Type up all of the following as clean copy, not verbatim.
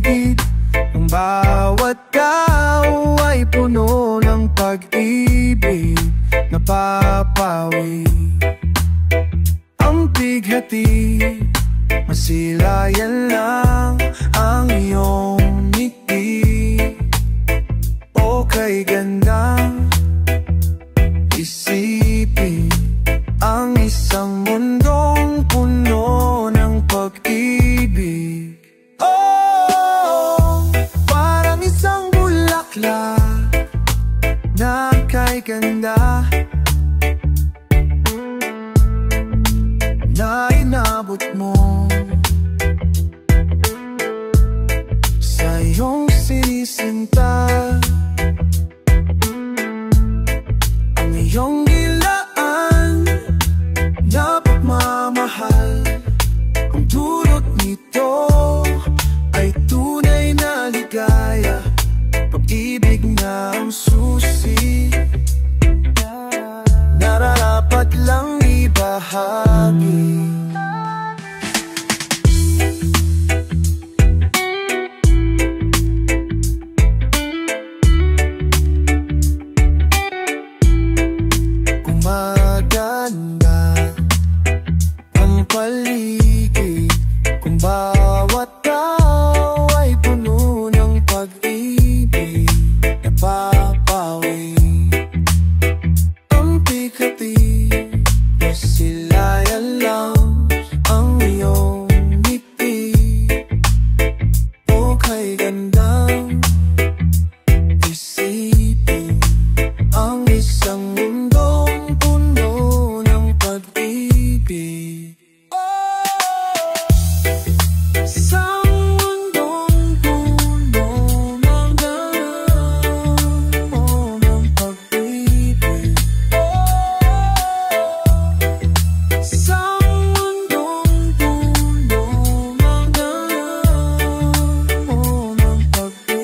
paligid. Ang bawat tao ay puno ng pag-ibig, napapawi ang bighati. Masilayan lang ang iyong ngiti. O kay gandang isipin ang isang mundong puno ng pag-ibig. Oh, parang isang bulaklak na kay ganda na inabot mo sa iyong sinisinta. Ang iyong gilaan na pagmamahal, ang dulot nito ay tunay na ligaya, pag-ibig na ang susi, nararapat lang ibahagi. Maganda ang paligid kung bawat tao ay puno ng pag-ibig, napapawi ang bighati. Masilayan lang ang iyong ngiti. O kay gandang isipin ang isang mundong puno ng pag-ibig. Isang mundong puno ng pag-ibig. Isang mundong puno ng pag-ibig.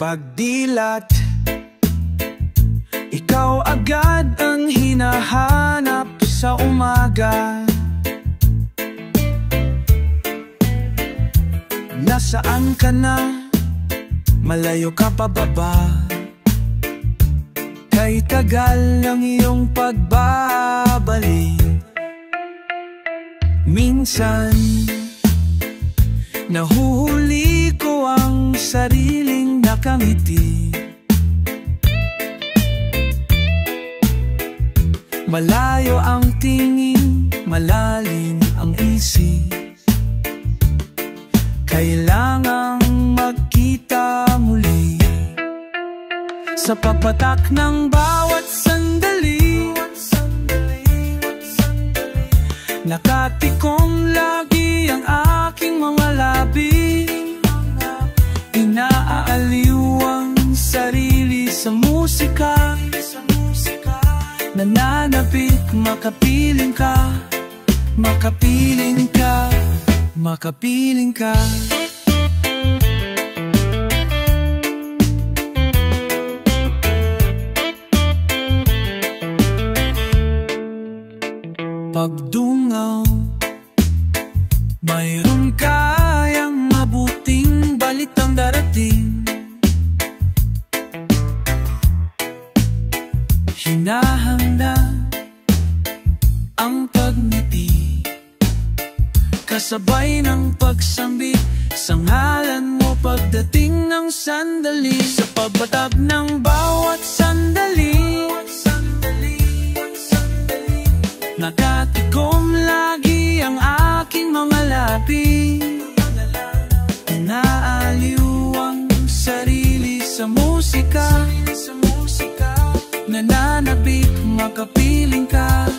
Pagdilat, ikaw agad ang hinahanap sa umaga. Nasaan ka na? Malayo ka pa ba ba? Kay tagal ng iyong pagbabalik. Minsan nahuhuli ko ang sariling nakangiti. Malayo ang tingin, malalim ang isip. Kailangang magkita muli sa pagpatak ng bawat sandali. Nakatikom lagi ang aking mga labi. Inaaaliw ang sarili sa musika. Nananapik, makapiling ka, makapiling ka, makapiling ka. Pagdungaw, mayroon kayang mabuting balitang darating. Hinahanda ang pagngiti, kasabay ng pagsambit sa ngalan mo pagdating sandali. Sa pagbatak ng bawat sandali, nakatikom lagi ang aking mga labi. Naaliw ang sarili sa musika, nananabik, makapiling ka,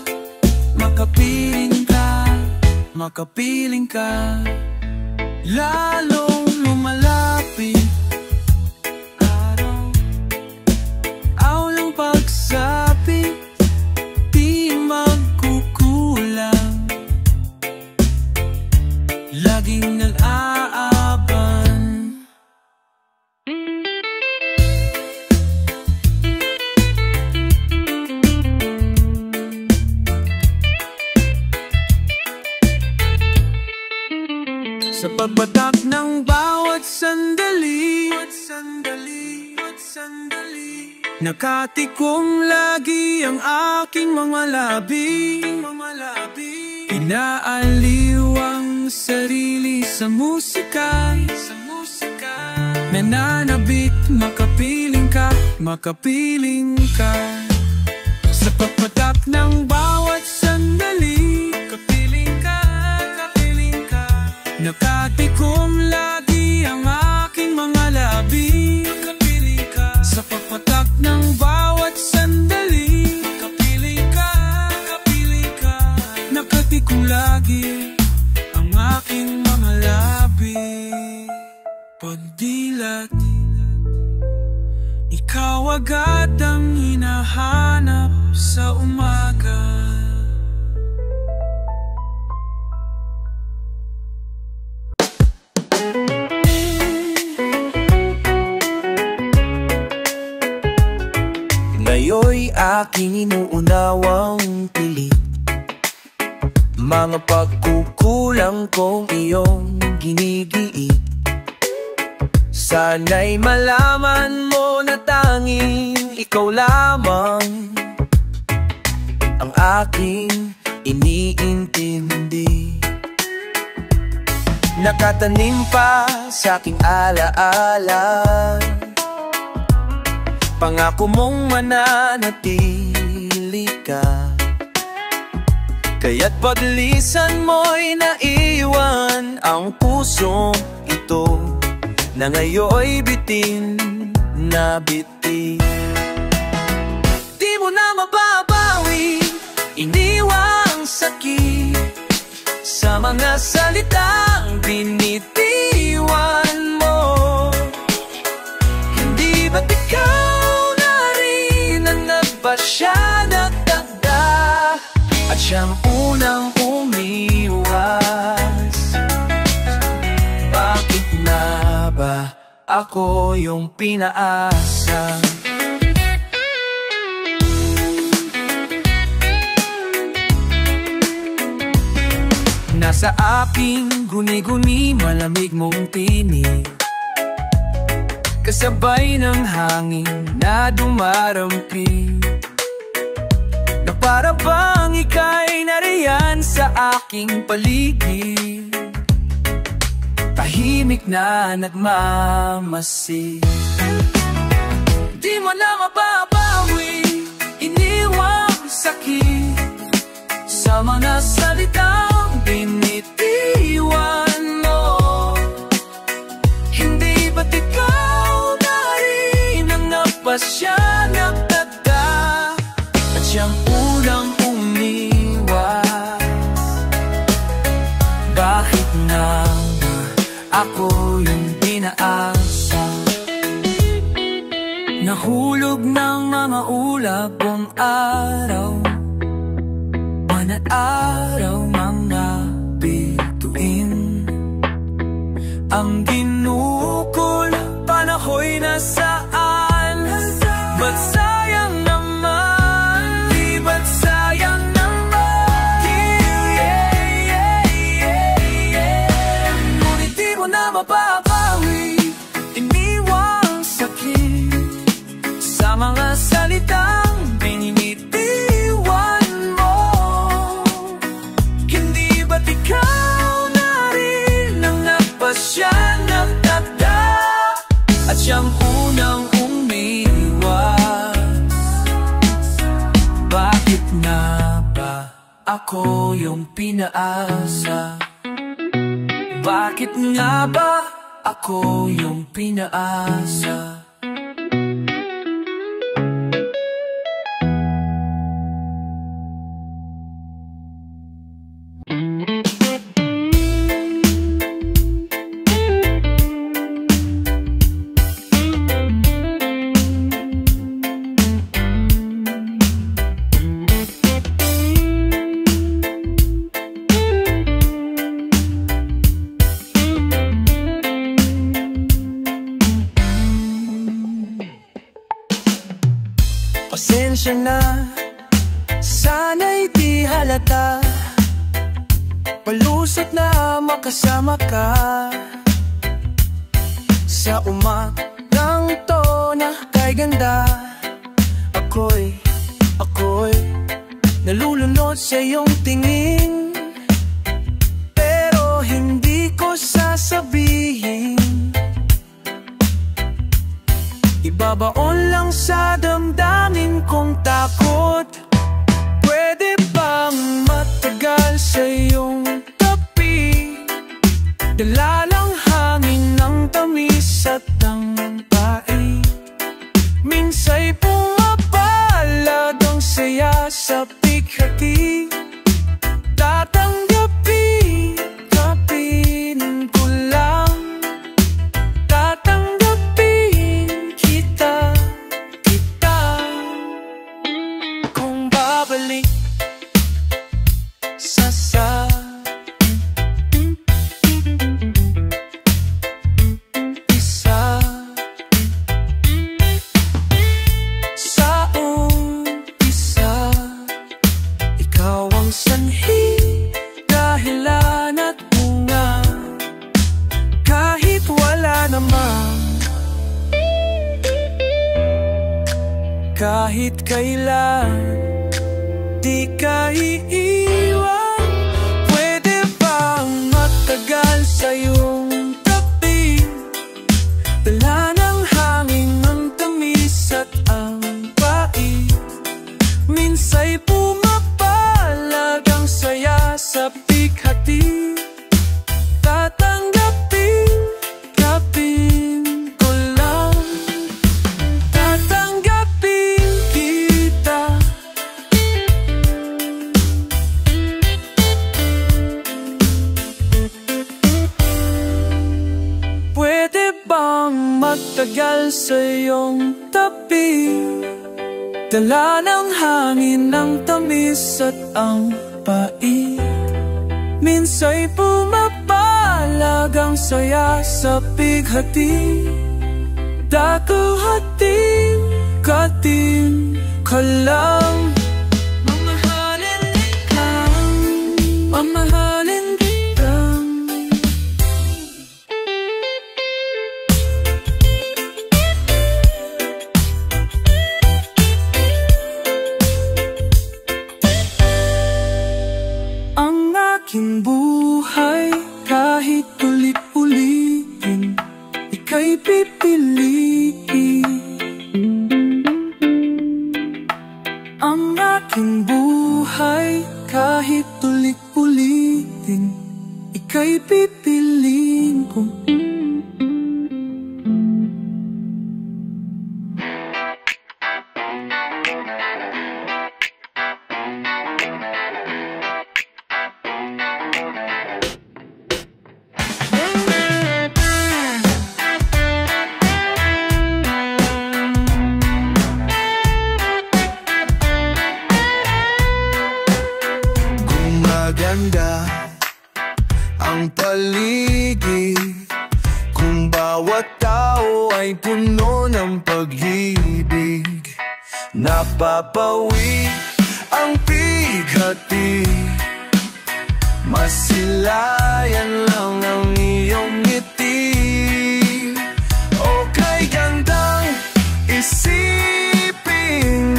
makapiling ka, makapiling ka. Lalong lumalapit araw, awlang pagsapit, di magkukulang, laging nag-aaban. Sa pagbatak ng bawat sandali, nakatikom lagi ang aking mga labi. Inaaliw ang sarili sa musika, nananabik, makapiling ka, makapiling ka. Sa pagbatak ng bawat sandali, kapiling ka, kapiling ka. Nakatikom lagi ang aking mga labi. Kapiling ka. Sa pagpatak ng bawat sandali, kapiling ka, kapiling ka. Nakatikom lagi ang aking mga labi. Pagdilat, ikaw agad ang hinahanap sa umaga. Ngayon'y aking inuunawang pilit, mga pagkukulang kong iyong ginigiit. Sana'y malaman mo na tanging ikaw lamang ang aking iniintindi. Nakatanim pa sa aking alaala, pangako mong mananatili ka. Kaya't paglisan mo'y naiwan ang pusong ito, na ngayon'y bitin na bitin. Di mo na mababawi, iniwang sakit sa mga salitang binitiwan mo. Hindi ba't ikaw na rin ang nagpasya nagtagda at siyang unang umiwas? Bakit na ba ako yung pinaasa? Nasa aking guni-guni, malamig mong tinig, kasabay ng hangin na dumaramping, na para bang ika'y nariyan sa aking paligid, tahimik na nagmamasid. Di mo na mababawi, iniwang sakit sa mga salitang binitiwan mo. Hindi ba't ikaw na rin ang nagpasya nagtagda at siyang unang umiwas? Bakit na ako yung pinaasa? Nahulog ng mga ulap buong araw, at araw mga bituin ang ginukol, panahoy nasaan? Ba't sayang naman, di ba't sayang naman? Ngunit di mo na mababawi, iniwang sakit sa mga salitang binibitiwan mo. Hindi ba't ikaw na rin ang nagpasya nagtagda at ako yung pinaasa? Bakit nga ba ako yung pinaasa? Pasensya na, sana'y di halata. Palusot na makasama ka sa umagang to na kay ganda. Ako'y nalulunod sa iyong tingin, pero hindi ko sasabihin. Ibabaon lang sa damdamin kong takot. Pwede bang matagal sa iyong tabi? Dala lang hangin ng tamis at ang pait. Minsa'y pumapalag ang saya sa pighati. Tatanggapin ko lang. Tatanggapin kita. Kung babalik sa umpisa, ikaw ang sanhi, dahilan at bunga. Kahit wala naman, kahit kailan di ka iiwan. Pwede bang matagal sa iyong tabi? Dala ng hangin ng tamis at ang pait. Minsa'y pumapalag ang saya sa pighati. Tatanggapin ko lang. Tatanggapin kita. Pwede bang magtagal sa iyong tabi? Dala ng hangin ng tamis at ang pait. Minsa'y pumapalag ang saya sa pighati. Dakuhatin ka lang. Mamahalin ka, mamahalin kita. Ang aking buhay, kahit ulit-ulitin, ika'y pipiliin. Ang aking buhay, kahit ulit-ulitin, ika'y pipiliin ko. Maganda ang paligid, kung bawat tao ay puno ng pag-ibig. Napapawi ang pighati, masilayan lang ang iyong ngiti. O kay gandang isipin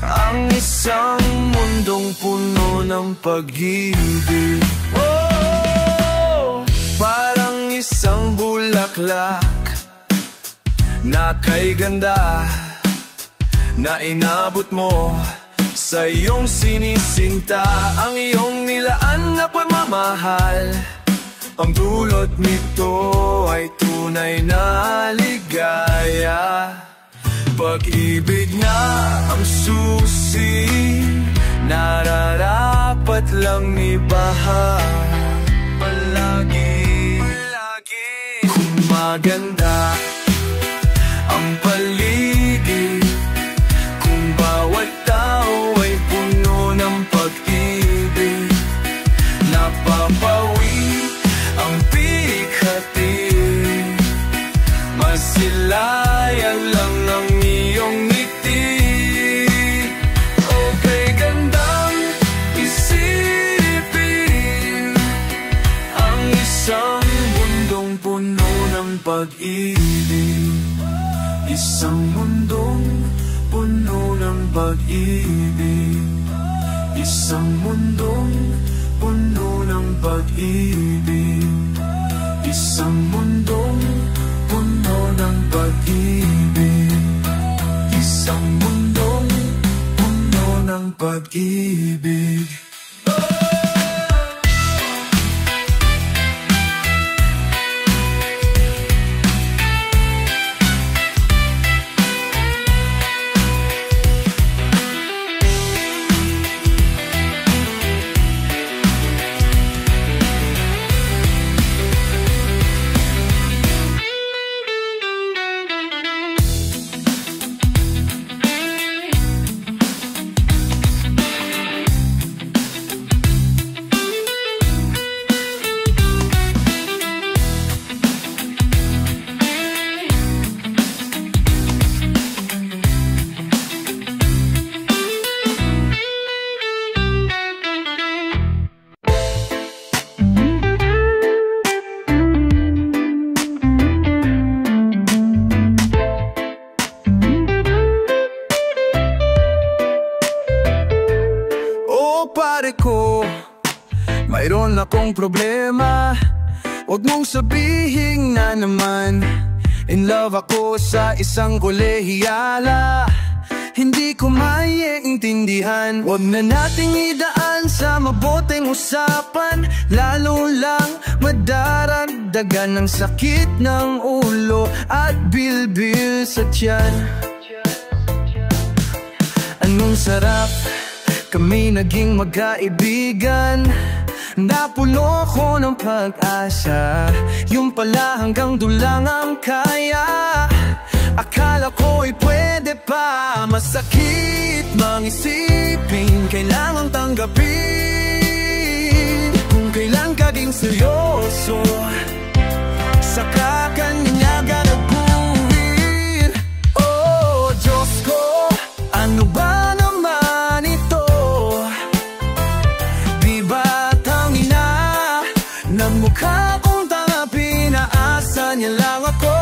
ang isang mundong puno ng pag-ibig. Oh, parang isang bulaklak na kay ganda, na inabot mo sa iyong sinisinta, ang iyong nilaan na pagmamahal. Ang dulot nito ay tunay na ligaya. Pag-ibig na ang susi, nararapat lang ibahan palagi. Kung maganda ang paligid, kung bawat tao ay puno ng pag-ibig, napapawi ang bigati, masilayan lang ang iyong ngiti. Okay, gandang isipin ang isang mundong puno ng pag-ibig. Isang mundong puno ng pag-ibig. Isang mundong puno ng pag-ibig. Isang mundong puno ng pag-ibig. Isang mundong puno ng pag-ibig. Pare ko, mayroon akong problema. Huwag mong sabihin na naman in love ako sa isang kolehiyala. Hindi ko maiintindihan. Huwag na nating idaan sa mabuting usapan, lalo lang madaragdagan ng sakit ng ulo at bilbil sa tiyan. Anong sarap kami naging magkaibigan, napuno ko ng pag-asa. Yung pala hanggang dulang ang kaya. Akala ko'y pwede pa. Masakit mang isipin, kailangang tanggapin. Kung kailan kaging seryoso, saka kanya ganaguhin. Oh, Diyos ko, ano ba naman ito? Mukha kong tanga, pinaasa niya lang ako.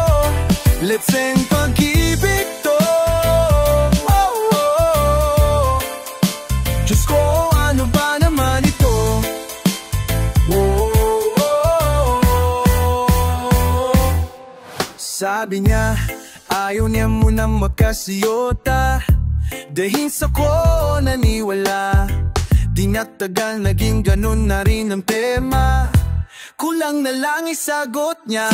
Let's sing pag-ibig to. Oh, oh, oh. Diyos ko, ano ba naman ito? Oh, oh, oh. Sabi niya, ayaw niya munang magkasiyota. Dahil sa ko naniwala, di natagal naging ganun na rin ang tema. Kulang na lang isagot niya.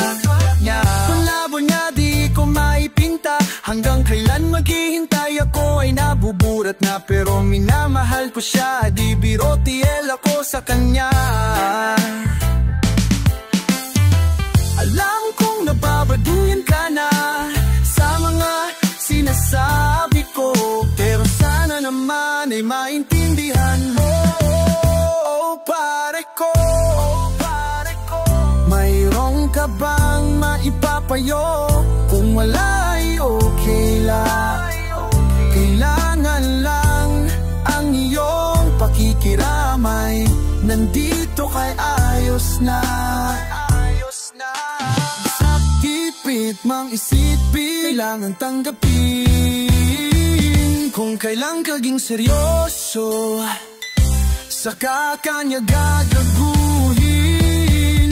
Palabo niya di ko maipinta. Hanggang kailan maghihintay ako ay nabuburat na. Pero minamahal ko siya, di biro TL ako sa kanya. Alam kong nababaduyan ka na sa mga sinasabi ko, pero sana naman ay maintindihan mo. Oh, pare ko, mayroong ka bang maipapayo? Kung wala ay okay lang. Kailangan lang ang iyong pakikiramay. Nandito kay ayos na. Sakit mang isipin, kailangan tanggapin. Kung kailan kaging seryoso, saka kanya gagaguhin.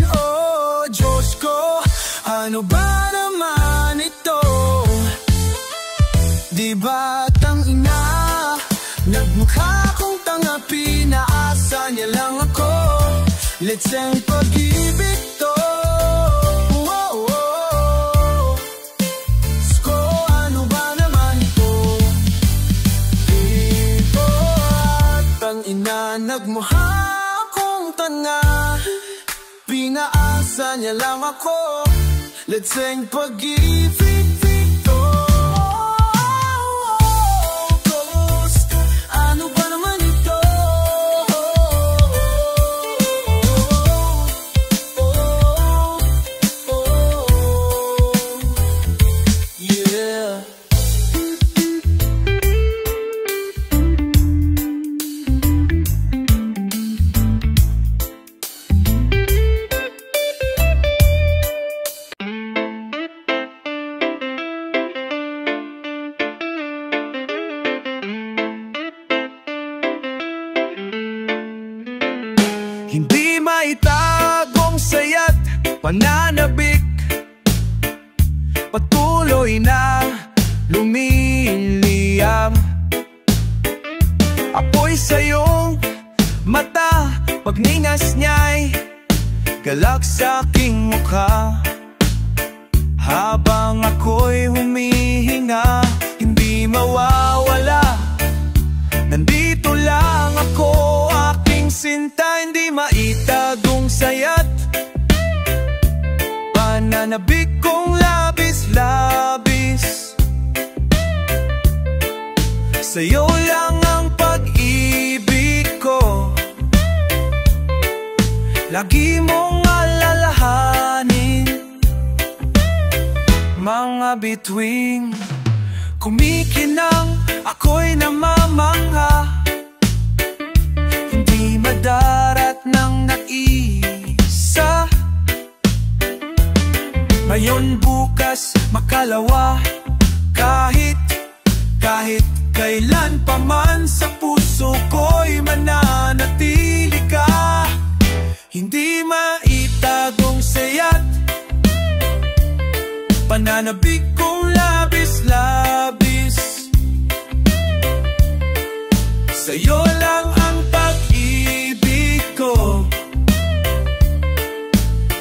Oh, Diyos ko, ano ba naman ito? Di ba tang ina, nagmukha niya lang ako. Litseng pag-ibig to. Sko, ano ba naman ito? Dito at ang ina nagmahal akong tanga. Pinaasa niya lang ako. Litseng pag-ibig to. Ghost, ano ba naman ito? Yeah. Hindi maitagong saya't pananabik, patuloy na lumiliyab. Apoy sa iyong mata, pagningas niya'y galak sa aking mukha. Habang ako'y humihinga, hindi mawawala, nandito lang ako, aking sinta. Hindi maitagong sayat, pananabik kong labis-labis. Sa'yo lang ang pag-ibig ko, lagi mong alalahanin. Mga bituing kumikinang, ako'y namamangha. Hindi madarat ng naisa, ngayon bukas makalawa. Kahit kailan pa man sa puso ko'y mananatili ka. Hindi maitagong sayat, pananabik kong labis-labis. Sa'yo lang ang pag-ibig ko,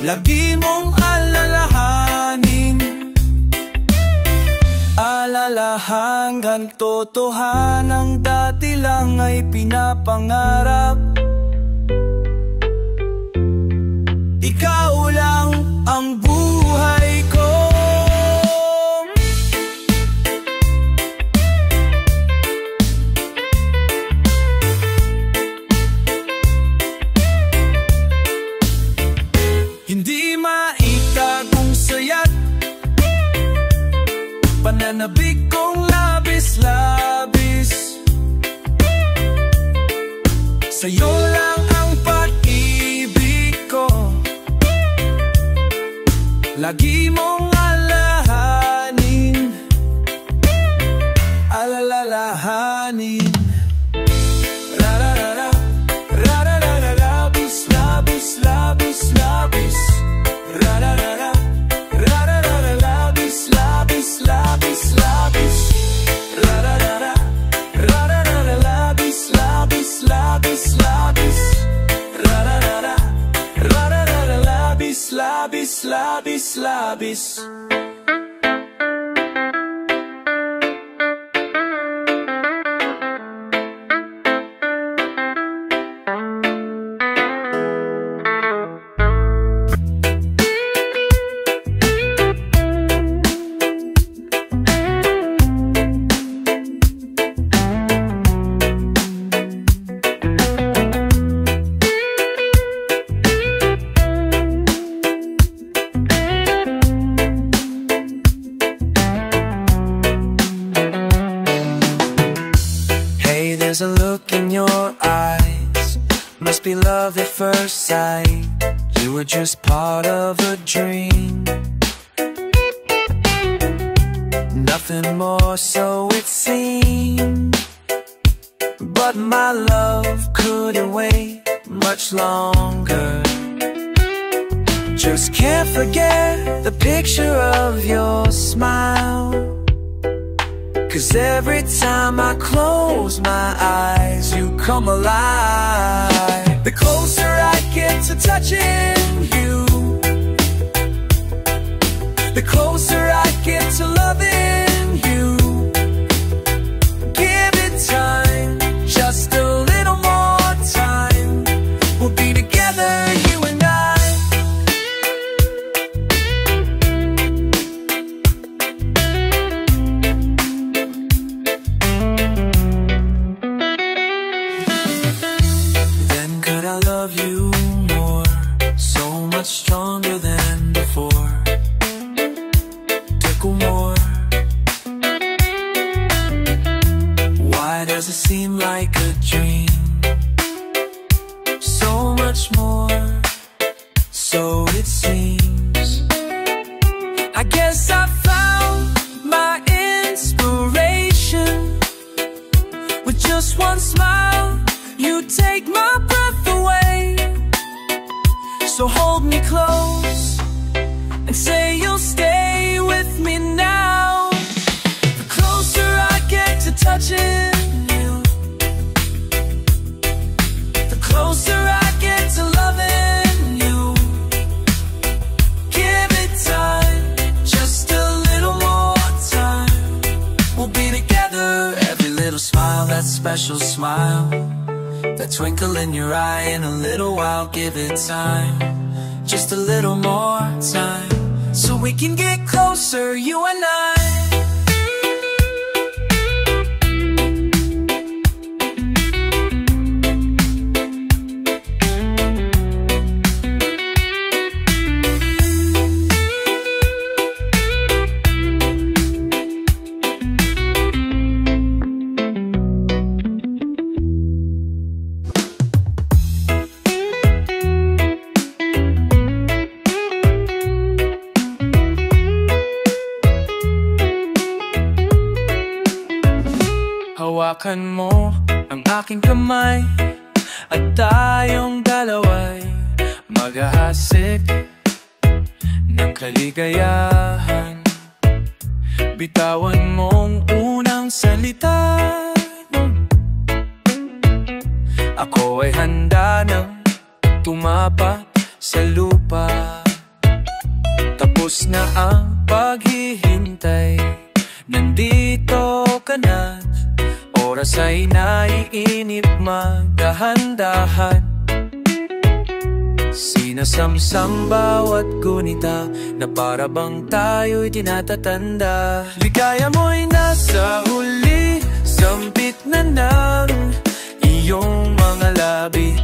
lagi mong alalahanin. Alalahan totohanan, dati lang ay pinapangarap. Ikaw lang ang buhay ko. Hindi maitagong sayat, pananabik kong labis-labis. Sa'yo lang ang pag-ibig ko, lagi mong alalahanin. Alalahanin. Ra-ra-ra-ra, ra-ra-ra-ra, labis-labis-labis-labis. Ra-ra-ra-ra, ra-ra-ra-ra, labis-labis-labis-labis. Ra-ra-ra-ra, ra-ra-ra-ra, labis-labis-labis-labis. Ra-ra-ra-ra, ra-ra-ra-ra, labis-labis-labis-labis. There's a look in your eyes, must be love at first sight. You were just part of a dream, nothing more so it seemed. But my love couldn't wait much longer. Just can't forget the picture of your smile, 'cause every time I close my eyes, you come alive. get to touching you, the closer I get to loving you. Give it time, just a little more time. We'll be together, you and I. Then could I love you more, so much stronger than before. Tickle more. Why does it seem like a dream? So much more, so it seems. I guess I found my inspiration. With just one smile, you take my breath away. So hold me close and say you'll stay with me now. The closer I get to touching you, the closer I get to loving you. Give it time, just a little more time. We'll be together. Every little smile, that special smile, that twinkle in your eye. In a little while, give it time, just a little more time, so we can get closer, you and I. Hawakan mo ang aking kamay, at tayong dalawa'y maghahasik ng kaligayahan. Bitawan mong unang salita, ako ay handa nang tumapat sa lupa. Tapos na ang paghihintay, nandito ka na. Oras ay naiinip, magdahan-dahan. Sinasamsam bawat gunita, na para bang tayo'y tinatatanda. Ligaya mo'y nasa huli, sambit na ng iyong mga labi.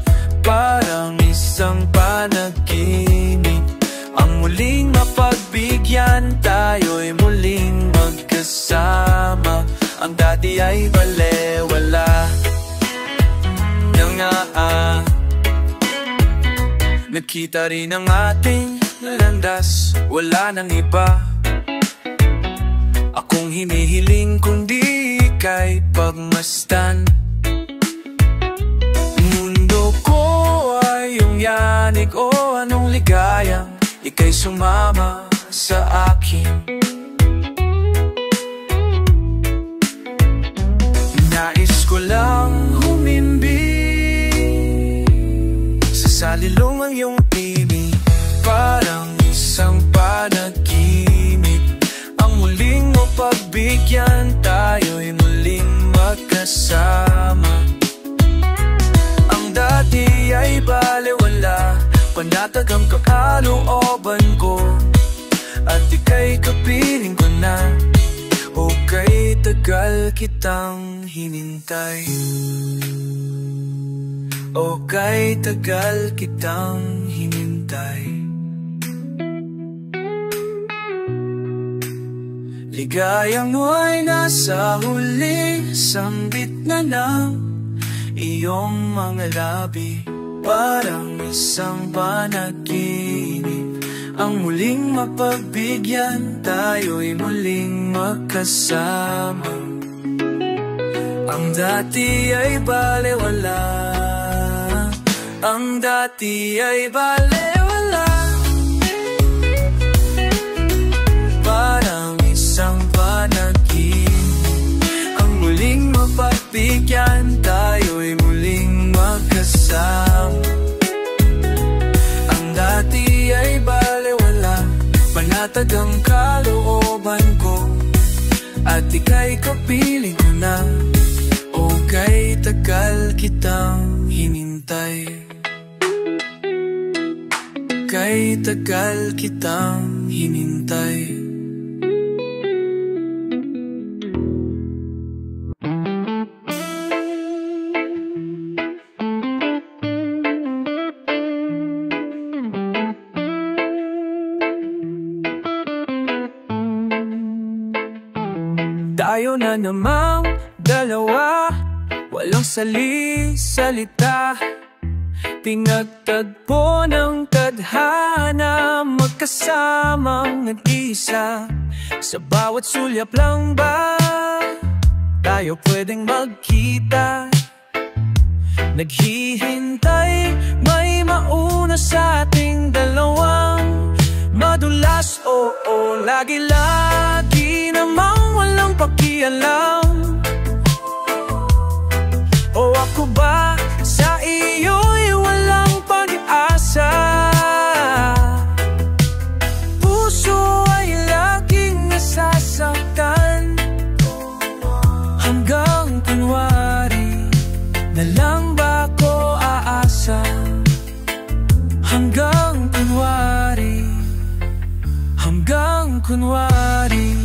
Parang isang panaginip, ang muling mapagbigyan, tayo'y muling magkasama. Ang dati ay balewala na nga. Nagkita rin ang ating landas, wala nang iba akong hinihiling kundi ika'y pagmasdan. Mundo ko ay iyong yanig, o anong ligayang ika'y sumama sa akin. Nais ko lang humimbing sa salilong ang iyong tinig, parang isang panaginip. Ang muling mapagbigyan, tayo'y muling magkasama. Ang dati ay balewala, panatag ang kakalooban ko, at ika'y kapiling ko na. O kay tagal kitang hinintay, o kay tagal kitang hinintay. Ligayang mo'y nasa huli, sambit na ng iyong mga labi. Parang isang panaginip, ang muling mapagbigyan, tayo'y muling magkasama. Ang dati ay balewala, ang dati ay balewala. Parang isang panaginip, ang muling mapagbigyan, tayo'y muling magkasama. matatag ang kalooban ko, at ika'y kapiling ko na. O kay tagal kitang hinintay, kay tagal kitang hinintay. Tayo na namang dalawa, walang salita, pinagtagpo ng tadhana, magkasamang nag-isa. Sa bawat sulyap lang ba tayo pwedeng magkita? Naghihintay, may mauna sa ating dalawang madulas, oo, lagi-lagi namang walang pakialam. O ako ba sa iyo'y walang pag-asa? Puso ay laging nasasaktan, hanggang kunwari na lang ba ko aasa? Hanggang kunwari, hanggang kunwari.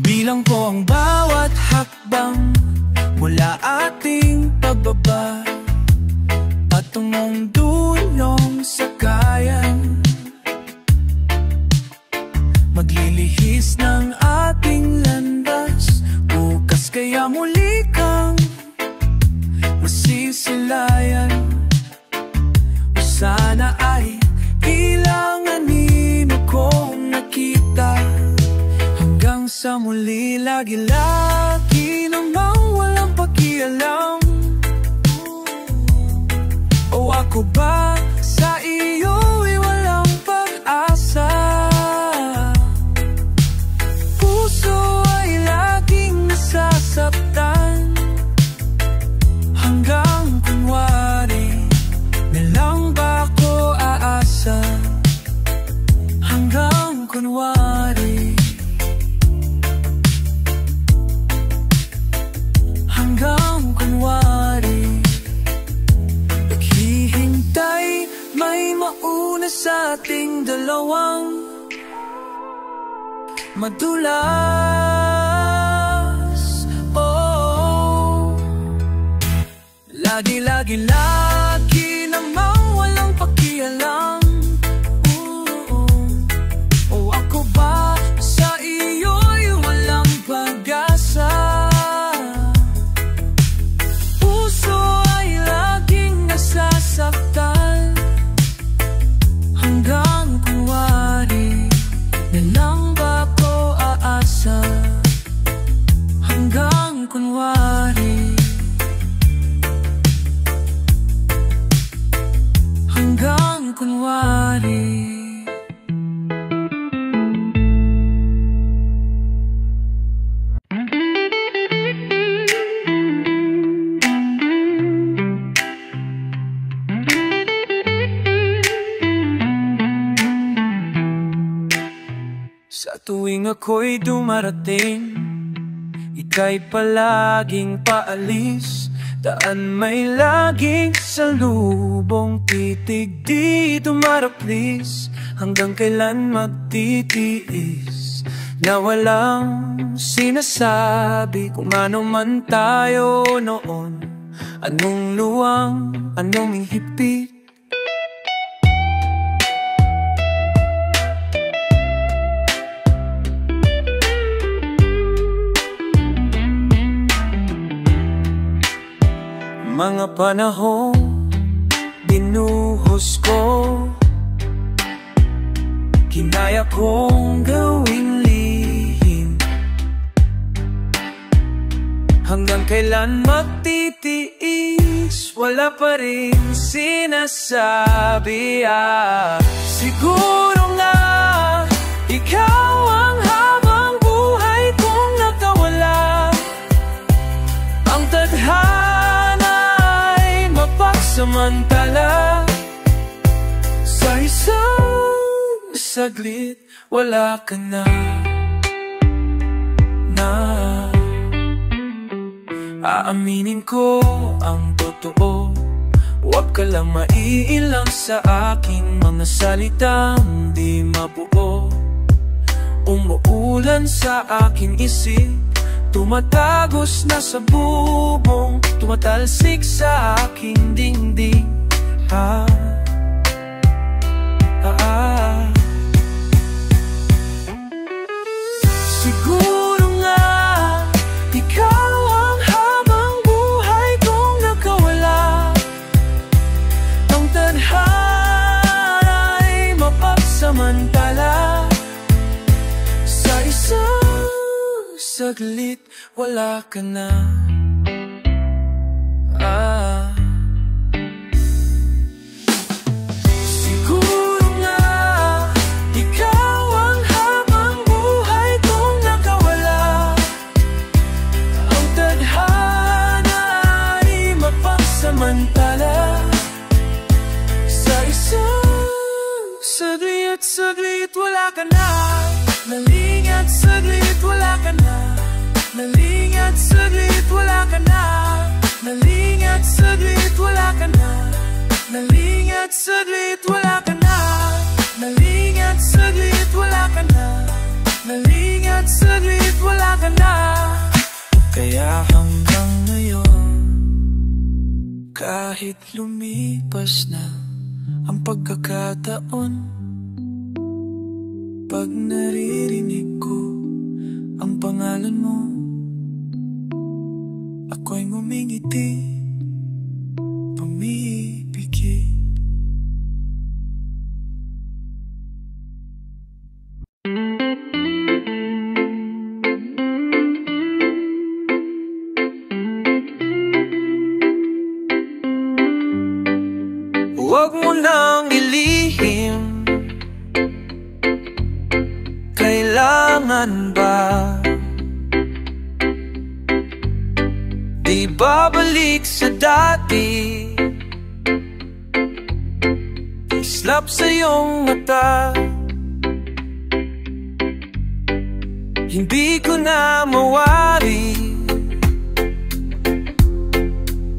Bilang ko ang bawat hakbang mula ating pagbaba patungong dulong sakayan, maglilihis ng ating landas. Bukas kaya muli kang masisilayan, o sana ay ilanganin akong nakita. Hanggang sa muli, lagi-lagi namang walang pakialam. O ako ba sa iyo'y walang pag-asa? Puso ay laging nasasaktan, hanggang kunwari na lang ba ko aasa? Hanggang kunwari, hanggang kunwari. Naghihintay, may mauna sa ating dalawang madulas, oh. Lagi-lagi namang walang pakialam. O ako ba sa iyo'y walang pag-asa? Nasasaktan, hanggang kunwari na lang ba ko aasa? Hanggang kunwari, hanggang kunwari. Sa tuwing ako'y dumarating, ika'y palaging paalis. Daan may laging salubong, titig di dumaraplis. Hanggang kailan magtitiis na walang sinasabi? Kung ano man tayo noon, anong luwang, anong higpit. Mga panahong binuhos ko, kinaya kong gawing lihim. Hanggang kailan magtitiis, wala pa rin sinasabi. Siguro nga ikaw ang habang buhay kong nakawala. Ang tadhana samantala, saglit wala ka na. Aaminin ko ang totoo, huwag ka lang maiilang sa aking mga salitang di mabuo. Umuulan sa aking isip, tumatagos na sa bubong, tumatalsik sa aking dingding. Siguro nga ikaw ang habang buhay kong nakawala. Ang tadhana'y mapagsamantala. Sa isang saglit wala ka na. Siguro nga ikaw ang habang buhay kong nakawala. Ang tadhana'y mapagsamantala. Sa isang saglit wala ka na. Nalingat saglit wala ka na. Nalingat saglit wala ka na. Nalingat saglit wala ka na. Nalingat saglit wala ka na. Nalingat saglit wala ka na. Nalingat saglit wala ka na. Kaya hanggang ngayon, kahit lumipas na ang pagkakataon, pag naririnig ko ang pangalan mo, ako'y ngumingiti, pumipigil. Huwag mo nang ilihim, kailangan ba? Di babalik sa dati, islap sa iyong mata. Hindi ko na mawari,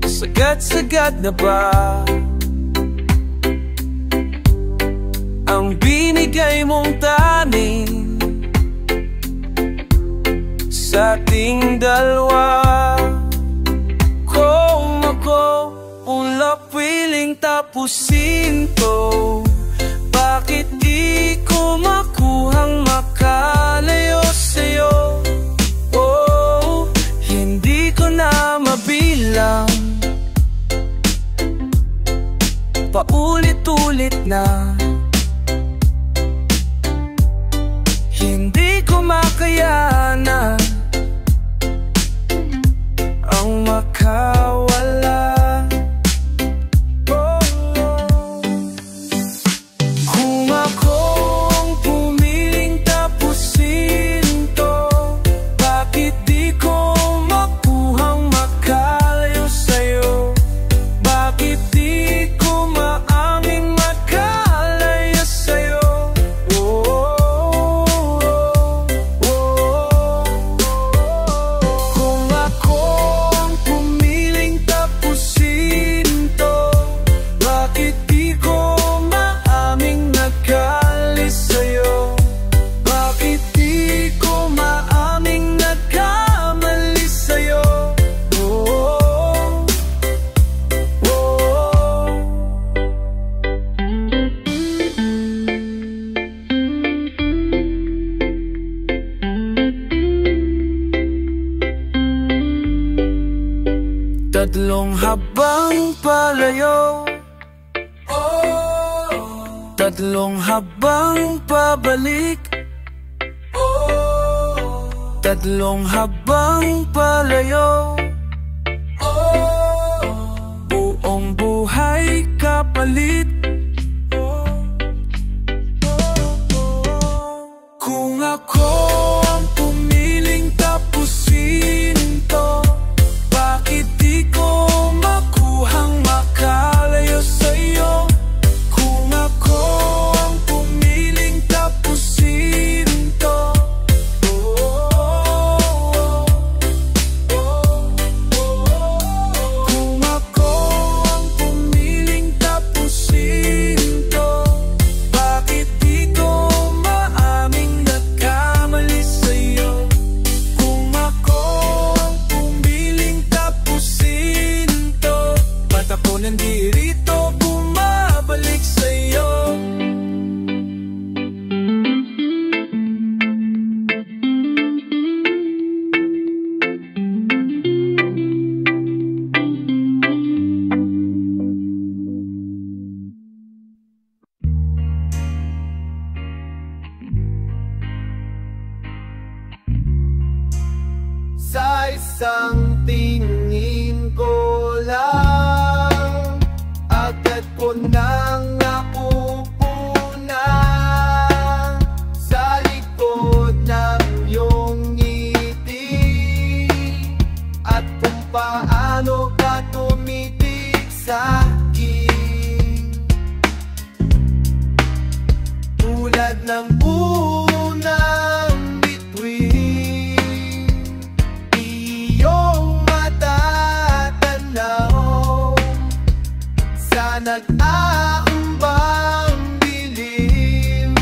sagad-sagad na ba ang binigay mong taning sa ating dalawa? Kung ako ulap willing tapusin to, bakit di ko makuhang makalayo sa'yo? Oh, hindi ko na mabilang, paulit-ulit na. Hindi ko makayanan ang makawala. Kung ako ang pumiling tapusin to, bakit di ko makuhang makalayo sa'yo? Bakit di ko maaming makalayo sa'yo? Kung ako ang pumiling tapusin to, bakit di ko maaming nagkalis sa'yo? Bakit di ko maaming nagkamali sa'yo? Tatlong habang palayo, tatlong habang pabalik, tatlong habang palayo, buong buhay kapalit. Kung ako ang pumiling tapusin to, bakit di ko makuhang makalayo sa'yo? Kung ako ang pumiling tapusin isang tingin ko lang, agad ko nang napupunan sa likod ng iyong ngiti, at kung paano ka tumitig sa'kin, tulad ng unang bituin. Iyong matatanaw sa nag-aambang dilim,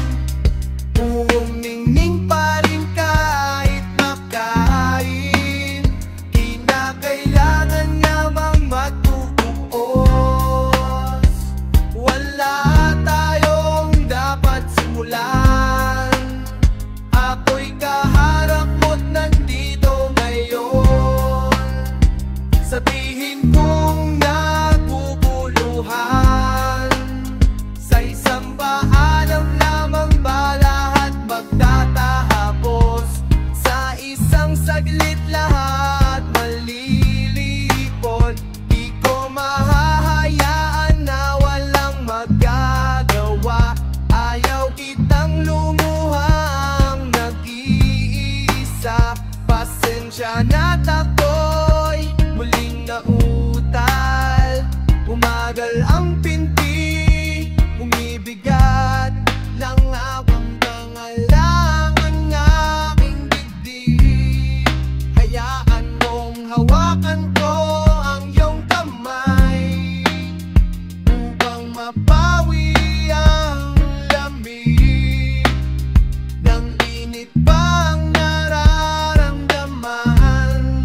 umingning pa rin kahit makain. Kinakailangan nga bang magtutuos? Wala tayong dapat simulan. Ako'y kaharap mo't nandito ngayon. Sabihin kong naguguluhan, sa isang paalam lamang ba lahat magtatapos? Sa isang saglit lahat malilipol. Di ko mahahayaan na walang magagawa. Ayaw kitang lumuhang nag-iisa. Pasensya na't ako'y muling nautal. Umagal ang pinti, bumibigat lang awang pangalangan ng aking dibdib. Hayaan mong hawakan ko ang iyong kamay upang mapawi ang lamig ng init pang nararamdaman.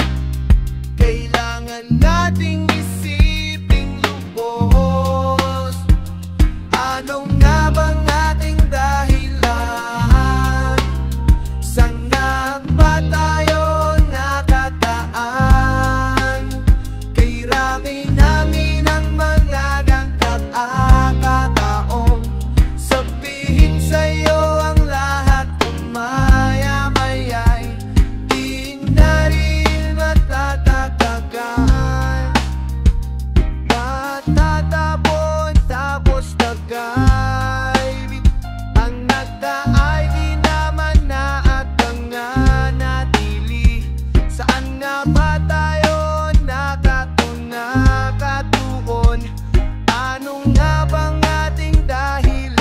Kailangan nating isiping lubos, anong nga bang ating dahilan? Saan nga ba tayo nakataan? Kay rami namin ang mga nagkakataon. Sabihin sa'yo ang lahat kung maya-maya'y di na rin matatatagan. Matatapon tapos tagay. Ang nagdaay di naman na at nananatili. Saan nga ba tayo nakatuon? Anong nga bang ating dahilan?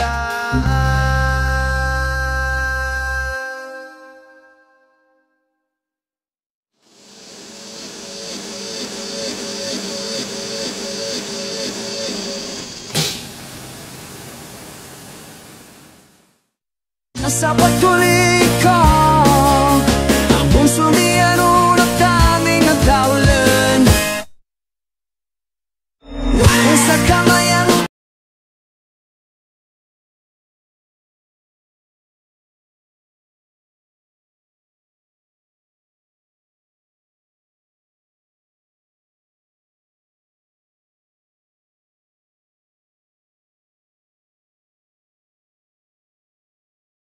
Nasa pagtuloy